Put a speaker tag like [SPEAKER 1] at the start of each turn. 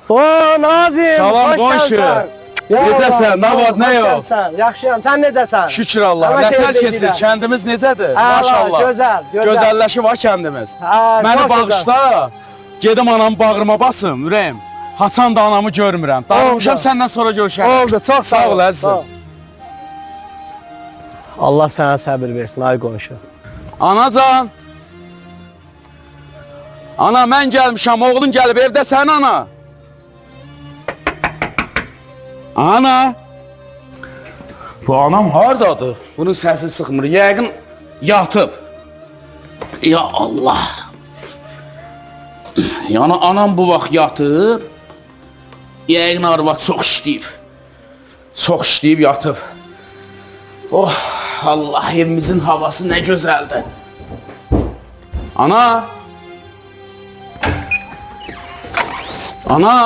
[SPEAKER 1] O Nazim,
[SPEAKER 2] Salam
[SPEAKER 1] hoş
[SPEAKER 2] qonşu.
[SPEAKER 1] gəlsən. Ya
[SPEAKER 2] Necəsən?
[SPEAKER 1] Allah,
[SPEAKER 2] Nə var, nə
[SPEAKER 1] hoş
[SPEAKER 2] yox?
[SPEAKER 1] gəlsən. Yaxşıyam, sən necəsən?
[SPEAKER 2] Şükür Allah.
[SPEAKER 1] Ama
[SPEAKER 2] Nətər
[SPEAKER 1] keyifli
[SPEAKER 2] keçir?
[SPEAKER 1] gider.
[SPEAKER 2] Kəndimiz necədir?
[SPEAKER 1] Əla,
[SPEAKER 2] Maşallah.
[SPEAKER 1] gözəl, gözəl.
[SPEAKER 2] Gözəlləşib var kəndimiz.
[SPEAKER 1] Ha,
[SPEAKER 2] Məni
[SPEAKER 1] çox
[SPEAKER 2] bağışla. Gedim anamı bağrıma basım, ürəyim. Haçan da anamı görmürəm. Darılmışam
[SPEAKER 1] Oldu.
[SPEAKER 2] səndən sonra görüşərəm.
[SPEAKER 1] Oldu, çox
[SPEAKER 2] Sağ ol əzizim.
[SPEAKER 1] Sağ ol. Allah sənə səbir versin, ay qonşu.
[SPEAKER 2] Anacan. Ana mən gəlmişəm, oğlun gəlib, evdəsən ana. Ana. Bu anam hardadır? Bunun səsi çıxmır, yəqin yatıb. Ya Allah. Yəni anam bu vaxt yatıb. Yəqin arvad çox işləyib. Çox işləyib yatıb. Oh Allah, evimizin havası nə gözəldir. Ana. Ana.